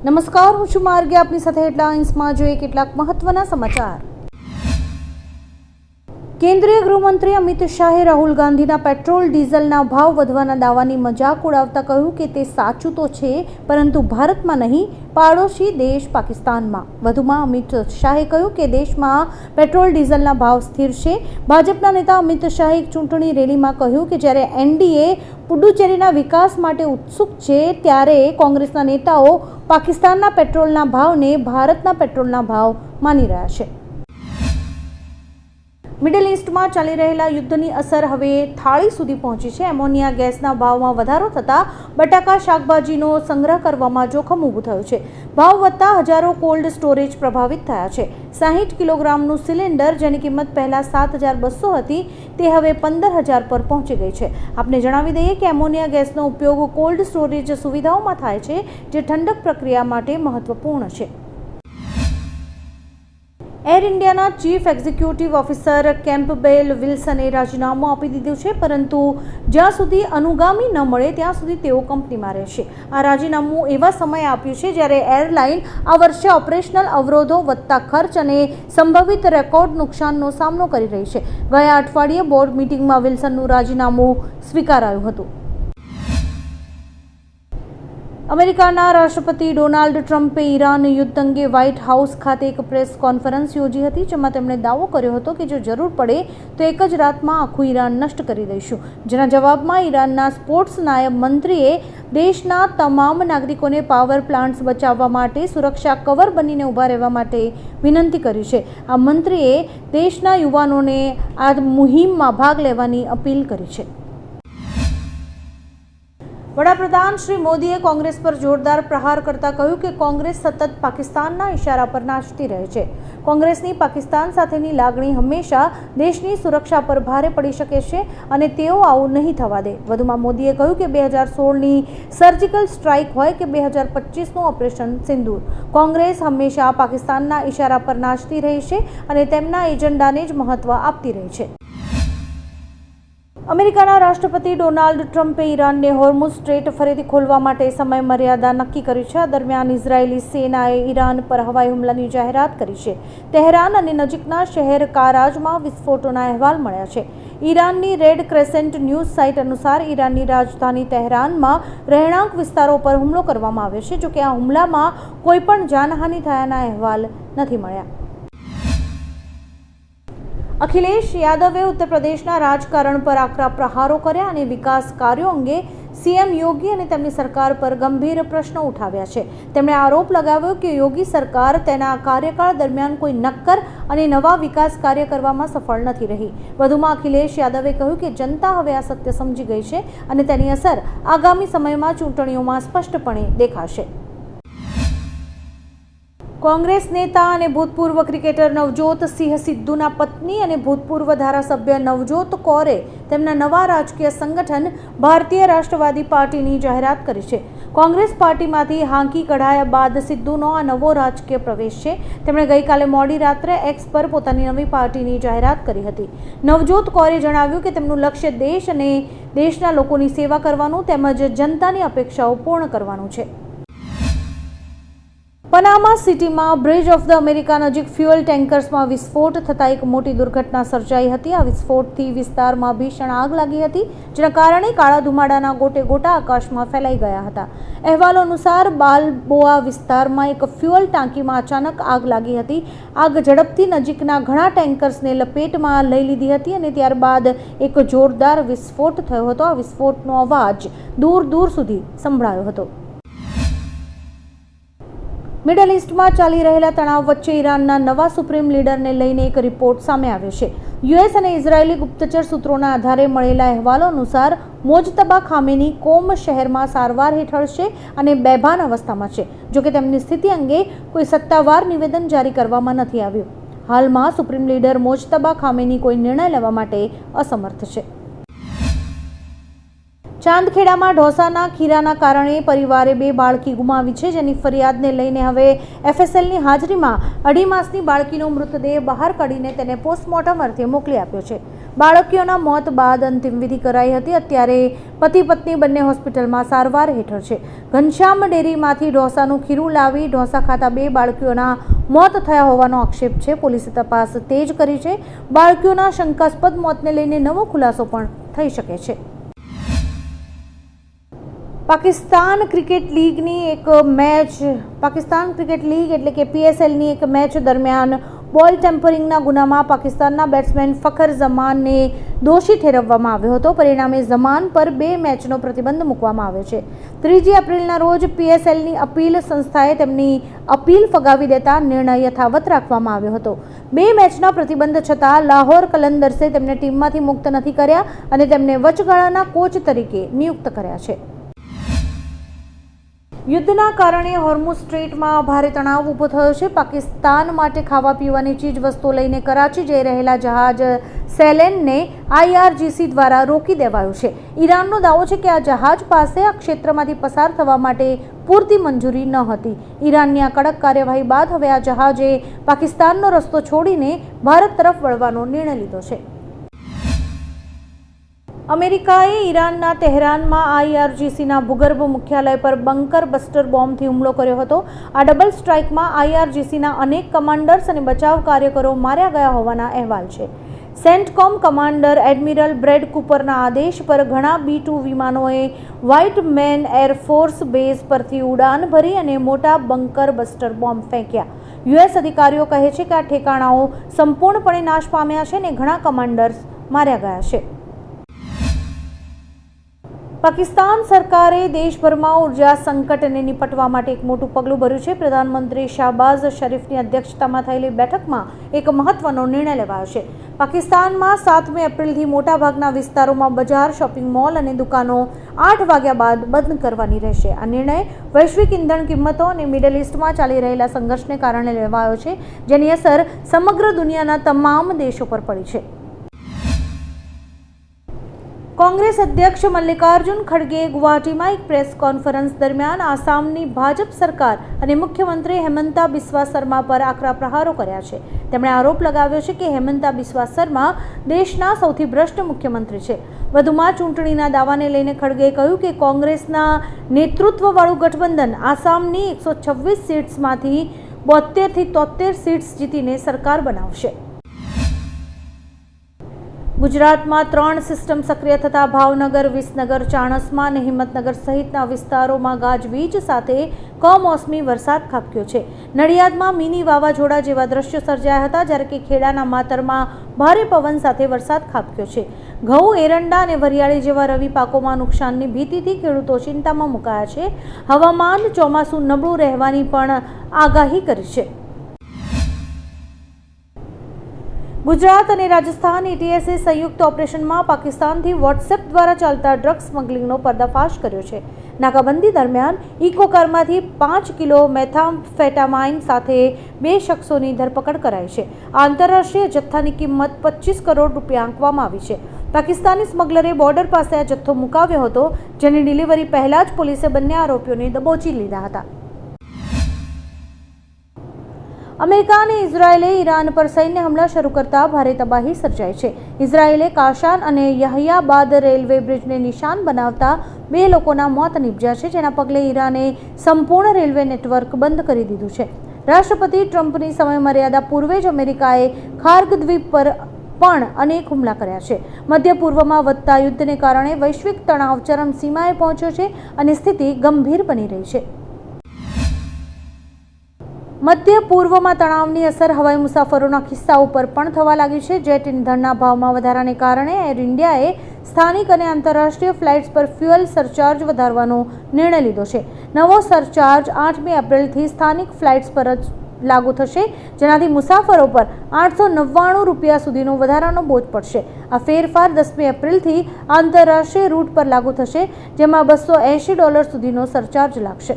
નમસ્કાર, હું છું માર્ગે. આપની સાથે હેડલાઇન્સમાં જોઈએ કેટલાક મહત્વના સમાચાર. કેન્દ્રીય ગૃહમંત્રી અમિત શાહે રાહુલ ગાંધીના પેટ્રોલ ડીઝલના ભાવ વધવાના દાવાની મજાક ઉડાવતા કહ્યું કે તે સાચું તો છે, પરંતુ ભારતમાં નહીં, પાડોશી દેશ પાકિસ્તાનમાં. વધુમાં અમિત શાહે કહ્યું કે દેશમાં પેટ્રોલ ડીઝલના ભાવ સ્થિર છે. ભાજપના નેતા અમિત શાહે એક ચૂંટણી રેલીમાં કહ્યું કે જ્યારે એનડીએ પુડુચેરીના વિકાસ માટે ઉત્સુક છે, ત્યારે કોંગ્રેસના નેતાઓ પાકિસ્તાનના પેટ્રોલના ભાવને ભારતના પેટ્રોલના ભાવ માની રહ્યા છે. મિડલ ઈસ્ટમાં ચાલી રહેલા યુદ્ધની અસર હવે થાળી સુધી પહોંચી છે. એમોનિયા ગેસના ભાવમાં વધારો થતાં બટાકા શાકભાજીનો સંગ્રહ કરવામાં જોખમ ઊભું થયું છે. ભાવ વધતા હજારો કોલ્ડ સ્ટોરેજ પ્રભાવિત થયા છે. 60 કિલોગ્રામનું સિલિન્ડર, જેની કિંમત પહેલાં 7,200 હતી, તે હવે 15,000 પર પહોંચી ગઈ છે. આપને જણાવી દઈએ કે એમોનિયા ગેસનો ઉપયોગ કોલ્ડ સ્ટોરેજ સુવિધાઓમાં થાય છે, જે ઠંડક પ્રક્રિયા માટે મહત્વપૂર્ણ છે. એર ઇન્ડિયાના ચીફ એક્ઝિક્યુટિવ ઓફિસર કેમ્પબેલ વિલ્સને રાજીનામું આપી દીધું છે, પરંતુ જ્યાં સુધી અનુગામી ન મળે ત્યાં સુધી તેઓ કંપનીમાં રહેશે. આ રાજીનામું એવા સમયે આપ્યું છે જ્યારે એરલાઇન આ વર્ષે ઓપરેશનલ અવરોધો, વધતા ખર્ચ અને સંભવિત રેકોર્ડ નુકસાનનો સામનો કરી રહી છે. ગયા અઠવાડિયે બોર્ડ મિટિંગમાં વિલ્સનનું રાજીનામું સ્વીકારાયું હતું. અમેરિકાના રાષ્ટ્રપતિ ડોનાલ્ડ ટ્રમ્પે ઈરાન યુદ્ધ અંગે વ્હાઇટ હાઉસ ખાતે એક પ્રેસ કોન્ફરન્સ યોજી હતી, જેમાં તેમણે દાવો કર્યો હતો કે જો જરૂર પડે તો એક જ રાતમાં આખું ઈરાન નષ્ટ કરી દઈશું. જેના જવાબમાં ઈરાનના સ્પોર્ટ્સ નાયબ મંત્રીએ દેશના તમામ નાગરિકોને પાવર પ્લાન્ટ્સ બચાવવા માટે સુરક્ષા કવર બનીને ઊભા રહેવા માટે વિનંતી કરી છે. આ મંત્રીએ દેશના યુવાનોને આ મુહિમમાં ભાગ લેવાની અપીલ કરી છે. વડાપ્રધાન શ્રી મોદીએ કોંગ્રેસ પર જોરદાર પ્રહાર કરતા કહ્યું કે કોંગ્રેસ સતત પાકિસ્તાનના ઇશારા પર નાચતી રહે છે. કોંગ્રેસની પાકિસ્તાન સાથેની લાગણી હંમેશા દેશની સુરક્ષા પર ભારે પડી શકે છે અને તેઓ આવું નહીં થવા દે. વધુમાં મોદીએ કહ્યું કે 2016ની સર્જિકલ સ્ટ્રાઇક હોય કે 2025નું ઓપરેશન સિંદૂર, કોંગ્રેસ હંમેશા પાકિસ્તાનના ઇશારા પર નાચતી રહી છે અને તેમના એજન્ડાને જ મહત્વ આપતી રહી છે. અમેરિકાના રાષ્ટ્રપતિ ડોનાલ્ડ ટ્રમ્પે ઈરાનને હોર્મુઝ સ્ટ્રેટ ફરીથી ખોલવા માટે સમય મર્યાદા નક્કી કરી છે. આ દરમિયાન ઇઝરાયેલી સેનાએ ઈરાન પર હવાઈ હુમલાની જાહેરાત કરી છે. તહેરાન અને નજીકના શહેર કારાજમાં વિસ્ફોટોના અહેવાલ મળ્યા છે. ઈરાનની રેડ ક્રેસેન્ટ ન્યૂઝ સાઇટ અનુસાર ઈરાનની રાજધાની તહેરાનમાં રહેણાંક વિસ્તારો પર હુમલો કરવામાં આવ્યો છે. જોકે આ હુમલામાં કોઈ પણ જાનહાનિ થયાના અહેવાલ નથી મળ્યા. અખિલેશ યાદવે ઉત્તર પ્રદેશના રાજકારણ પર આકરા પ્રહારો કર્યા અને વિકાસ કાર્યો અંગે સીએમ યોગી અને તેમની સરકાર પર ગંભીર પ્રશ્નો ઉઠાવ્યા છે. તેમણે આરોપ લગાવ્યો કે યોગી સરકાર તેના કાર્યકાળ દરમિયાન કોઈ નક્કર અને નવા વિકાસ કાર્ય કરવામાં સફળ નથી રહી. વધુમાં અખિલેશ યાદવે કહ્યું કે જનતા હવે આ સત્ય સમજી ગઈ છે અને તેની અસર આગામી સમયમાં ચૂંટણીઓમાં સ્પષ્ટપણે દેખાશે. કોંગ્રેસ નેતા અને ભૂતપૂર્વ ક્રિકેટર નવજોત સિંહ સિદ્ધુના પત્ની અને ભૂતપૂર્વ ધારાસભ્ય નવજોત કૌરે તેમના નવા રાજકીય સંગઠન ભારતીય રાષ્ટ્રવાદી પાર્ટીની જાહેરાત કરી છે. કોંગ્રેસ પાર્ટીમાંથી હાંકી કઢાયા બાદ સિદ્ધુનો આ નવો રાજકીય પ્રવેશ છે. તેમણે ગઈકાલે મોડી રાત્રે એક્સ પર પોતાની નવી પાર્ટીની જાહેરાત કરી હતી. નવજોત કૌરે જણાવ્યું કે તેમનું લક્ષ્ય દેશ અને દેશના લોકોની સેવા કરવાનું તેમજ જનતાની અપેક્ષાઓ પૂર્ણ કરવાનું છે. પનામા સિટીમાં બ્રિજ ઓફ ધ અમેરિકા નજીક ફ્યુઅલ ટેન્કર્સમાં વિસ્ફોટ થતાં એક મોટી દુર્ઘટના સર્જાઈ હતી. આ વિસ્ફોટથી વિસ્તારમાં ભીષણ આગ લાગી હતી, જેના કારણે કાળા ધુમાડાના ગોટે ગોટા આકાશમાં ફેલાઈ ગયા હતા. અહેવાલો અનુસાર બાલબોઆ વિસ્તારમાં એક ફ્યુઅલ ટાંકીમાં અચાનક આગ લાગી હતી. આગ ઝડપથી નજીકના ઘણા ટેન્કર્સને લપેટમાં લઈ લીધી હતી અને ત્યારબાદ એક જોરદાર વિસ્ફોટ થયો હતો. આ વિસ્ફોટનો અવાજ દૂર દૂર સુધી સંભળાયો હતો. મિડલ ઈસ્ટમાં ચાલી રહેલા તણાવ વચ્ચે ઈરાનના નવા સુપ્રીમ લીડરને લઈને એક રિપોર્ટ સામે આવ્યો છે. યુએસ અને ઇઝરાયેલી ગુપ્તચર સૂત્રોના આધારે મળેલા અહેવાલો અનુસાર મોજતબા ખામેની કોમ શહેરમાં સારવાર હેઠળ છે અને બેભાન અવસ્થામાં છે. જોકે તેમની સ્થિતિ અંગે કોઈ સત્તાવાર નિવેદન જારી કરવામાં નથી આવ્યું. હાલમાં સુપ્રીમ લીડર મોજતબા ખામેની કોઈ નિર્ણય લેવા માટે અસમર્થ છે. ચાંદખેડામાં ઢોસાના ખીરાના કારણે પરિવારે 2 બાળકી ગુમાવી છે, જેની ફરિયાદને લઈને હવે એફએસએલની હાજરીમાં 2.5 માસની બાળકીનો મૃતદેહ બહાર કાઢીને તેને પોસ્ટમોર્ટમ અર્થે મોકલી આપ્યો છે. બાળકીઓના મોત બાદ અંતિમ વિધિ કરાઈ હતી. અત્યારે પતિ પત્ની બંને હોસ્પિટલમાં સારવાર હેઠળ છે. ઘનશ્યામ ડેરીમાંથી ઢોસાનું ખીરું લાવી ઢોસા ખાતા 2 બાળકીઓના મોત થયા હોવાનો આક્ષેપ છે. પોલીસે તપાસ તેજ કરી છે. બાળકીઓના શંકાસ્પદ મોતને લઈને નવો ખુલાસો પણ થઈ શકે છે. પાકિસ્તાન ક્રિકેટ લીગની એક મેચ એટલે કે PSLની એક મેચ દરમિયાન બોલ ટેમ્પરિંગના ગુનામાં પાકિસ્તાનના બેટ્સમેન ફખર ઝમાનને દોષી ઠેરવવામાં આવ્યો હતો. પરિણામે ઝમાન પર 2 મેચનો પ્રતિબંધ મૂકવામાં આવ્યો છે. 3 એપ્રિલના રોજ PSLની અપીલ સંસ્થાએ તેમની અપીલ ફગાવી દેતા નિર્ણય યથાવત રાખવામાં આવ્યો હતો. 2 મેચના પ્રતિબંધ છતાં લાહોર કલંદર્સે તેમને ટીમમાંથી મુક્ત નથી કર્યા અને તેમને વચગાળાના કોચ તરીકે નિયુક્ત કર્યા છે. યુદ્ધના કારણે હોર્મુઝ સ્ટ્રેટમાં ભારે તણાવ ઊભો થયો છે. પાકિસ્તાન માટે ખાવા પીવાની ચીજ વસ્તુઓ લઈને કરાચી જઈ રહેલા જહાજ સેલેનને IRGC દ્વારા રોકી દેવાયું છે. ઈરાનનો દાવો છે કે આ જહાજ પાસે આ ક્ષેત્રમાંથી પસાર થવા માટે પૂરતી મંજૂરી ન હતી. ઈરાનની આ કડક કાર્યવાહી બાદ હવે આ જહાજે પાકિસ્તાનનો રસ્તો છોડીને ભારત તરફ વળવાનો નિર્ણય લીધો છે. અમેરિકાએ ઈરાનના તહેરાનમાં IRGCના ભૂગર્ભ મુખ્યાલય પર બંકર બસ્ટર બોમ્બથી હુમલો કર્યો હતો. આ ડબલ સ્ટ્રાઇકમાં IRGCના અનેક કમાન્ડર્સ અને બચાવ કાર્યકરો માર્યા ગયા હોવાના અહેવાલ છે. સેન્ટકોમ કમાન્ડર એડમિરલ બ્રેડ કૂપરના આદેશ પર ઘણા B-2 વિમાનોએ વ્હાઇટ મેન એરફોર્સ બેઝ પરથી ઉડાન ભરી અને મોટા બંકર બસ્ટર બોમ્બ ફેંક્યા. US અધિકારીઓ કહે છે કે આ ઠેકાણાઓ સંપૂર્ણપણે નાશ પામ્યા છે અને ઘણા કમાન્ડર્સ માર્યા ગયા છે. પાકિસ્તાન સરકારે દેશભરમાં ઉર્જા સંકટને નિપટવા માટે એક મોટું પગલું ભર્યું છે. પ્રધાનમંત્રી શાહબાઝ શરીફની અધ્યક્ષતામાં થયેલી બેઠકમાં એક મહત્વનો નિર્ણય લેવાયો છે. પાકિસ્તાનમાં 7 એપ્રિલથી મોટાભાગના વિસ્તારોમાં બજાર, શોપિંગ મોલ અને દુકાનો 8 વાગ્યા બાદ બંધ કરવાની રહેશે. આ નિર્ણય વૈશ્વિક ઇંધણ કિંમતો અને મિડલ ઇસ્ટમાં ચાલી રહેલા સંઘર્ષને કારણે લેવાયો છે, જેની અસર સમગ્ર દુનિયાના તમામ દેશો પર પડી છે. કોંગ્રેસ અધ્યક્ષ મલ્લિકાર્જુન ખડગેએ ગુવાહાટીમાં એક પ્રેસ કોન્ફરન્સ દરમિયાન આસામની ભાજપ સરકાર અને મુખ્યમંત્રી હેમંતા બિસ્વા શર્મા પર આકરા પ્રહારો કર્યા છે. તેમણે આરોપ લગાવ્યો છે કે હેમંતા બિસ્વા શર્મા દેશના સૌથી ભ્રષ્ટ મુખ્યમંત્રી છે. વધુમાં ચૂંટણીના દાવાને લઈને ખડગેએ કહ્યું કે કોંગ્રેસના નેતૃત્વવાળું ગઠબંધન આસામની 126 સીટ્સમાંથી 72 થી 73 સીટ્સ જીતીને સરકાર બનાવશે. ગુજરાતમાં 3 સિસ્ટમ સક્રિય થતા ભાવનગર, વિસનગર, ચાણસ્મા અને હિંમતનગર સહિતના વિસ્તારોમાં ગાજવીજ સાથે કમોસમી વરસાદ ખાબક્યો છે. નડિયાદમાં મિની વાવાઝોડા જેવા દ્રશ્યો સર્જાયા હતા, જ્યારે કે ખેડાના માતરમાં ભારે પવન સાથે વરસાદ ખાબક્યો છે. ઘઉં, એરંડા અને વરિયાળી જેવા રવિ પાકોમાં નુકસાનની ભીતિથી ખેડૂતો ચિંતામાં મુકાયા છે. હવામાન ચોમાસું નબળું રહેવાની પણ આગાહી કરી છે. ગુજરાત અને રાજસ્થાન ATSએ સંયુક્ત ઓપરેશનમાં પાકિસ્તાનથી વોટ્સએપ દ્વારા ચાલતા ડ્રગ્સ સ્મગલિંગનો પર્દાફાશ કર્યો છે. નાકાબંધી દરમિયાન ઇકો કારમાંથી 5 કિલો મેથામ્ફેટામાઇન સાથે 2 શખ્સોની ધરપકડ કરાઈ છે. આ આંતરરાષ્ટ્રીય જથ્થાની કિંમત 25 કરોડ રૂપિયા આંકવામાં આવી છે. પાકિસ્તાની સ્મગલરે બોર્ડર પાસે આ જથ્થો મુકાવ્યો હતો, જેની ડિલિવરી પહેલા જ પોલીસે બંને આરોપીઓને દબોચી લીધા હતા. અમેરિકા અને ઇઝરાયેલે ઈરાન પર સૈન્ય હુમલા શરૂ કરતા ભારે તબાહી સર્જાઈ છે. ઇઝરાયેલે કાશાન અને યહયાબાદ રેલવે બ્રિજને નિશાન બનાવતા 2 લોકોના મોત નીપજ્યા છે, જેના પગલે ઈરાને સંપૂર્ણ રેલવે નેટવર્ક બંધ કરી દીધું છે. રાષ્ટ્રપતિ ટ્રમ્પની સમયમર્યાદા પૂર્વે જ અમેરિકાએ ખાર્ગ દ્વીપ પર પણ અનેક હુમલા કર્યા છે. મધ્ય પૂર્વમાં વધતા યુદ્ધને કારણે વૈશ્વિક તણાવ ચરમસીમાએ પહોંચ્યો છે અને સ્થિતિ ગંભીર બની રહી છે. મધ્ય પૂર્વમાં તણાવની અસર હવાઈ મુસાફરોના ખિસ્સા ઉપર પણ થવા લાગી છે. જેટ ઇંધણના ભાવમાં વધારાને કારણે એર ઇન્ડિયાએ સ્થાનિક અને આંતરરાષ્ટ્રીય ફ્લાઇટ્સ પર ફ્યુઅલ સરચાર્જ વધારવાનો નિર્ણય લીધો છે. નવો સરચાર્જ 8 એપ્રિલથી સ્થાનિક ફ્લાઇટ્સ પર જ લાગુ થશે, જેનાથી મુસાફરો પર 899 રૂપિયા સુધીનો વધારાનો બોજ પડશે. આ ફેરફાર 10 એપ્રિલથી આંતરરાષ્ટ્રીય રૂટ પર લાગુ થશે, જેમાં $280 સુધીનો સરચાર્જ લાગશે.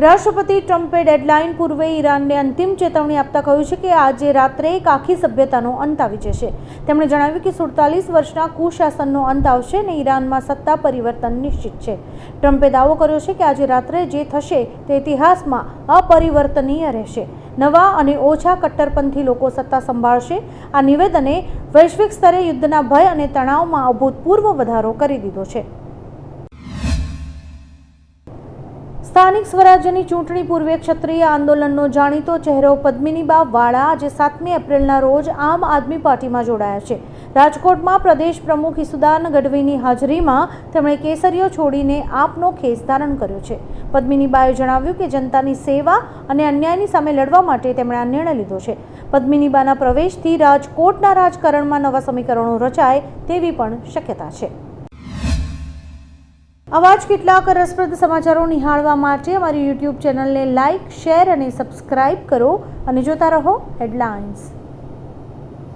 રાષ્ટ્રપતિ ટ્રમ્પે ડેડલાઇન પૂર્વે ઈરાનને અંતિમ ચેતવણી આપતા કહ્યું છે કે આજે રાત્રે એક આખી સભ્યતાનો અંત આવી જશે. તેમણે જણાવ્યું કે 47 વર્ષના કુશાસનનો અંત આવશે અને ઈરાનમાં સત્તા પરિવર્તન નિશ્ચિત છે. ટ્રમ્પે દાવો કર્યો છે કે આજે રાત્રે જે થશે તે ઇતિહાસમાં અપરિવર્તનીય રહેશે. નવા અને ઓછા કટ્ટરપંથી લોકો સત્તા સંભાળશે. આ નિવેદને વૈશ્વિક સ્તરે યુદ્ધના ભય અને તણાવમાં અભૂતપૂર્વ વધારો કરી દીધો છે. સ્થાનિક સ્વરાજ્યની ચૂંટણી પૂર્વે ક્ષત્રિય આંદોલનનો જાણીતો ચહેરો પદ્મિનીબા વાળા આજે 7મી એપ્રિલના રોજ આમ આદમી પાર્ટીમાં જોડાયા છે. રાજકોટમાં પ્રદેશ પ્રમુખ ઈસુદાન ગઢવીની હાજરીમાં તેમણે કેસરીઓ છોડીને આપનો ખેસ ધારણ કર્યો છે. પદ્મિનીબાએ જણાવ્યું કે જનતાની સેવા અને અન્યાયની સામે લડવા માટે તેમણે આ નિર્ણય લીધો છે. પદ્મિનીબાના પ્રવેશથી રાજકોટના રાજકારણમાં નવા સમીકરણો રચાય તેવી પણ શક્યતા છે. આવા જ કેટલાક રસપ્રદ સમાચારો નિહાળવા માટે અમારી YouTube ચેનલને લાઇક, શેર અને સબસ્ક્રાઇબ કરો અને જોતા રહો હેડલાઇન્સ.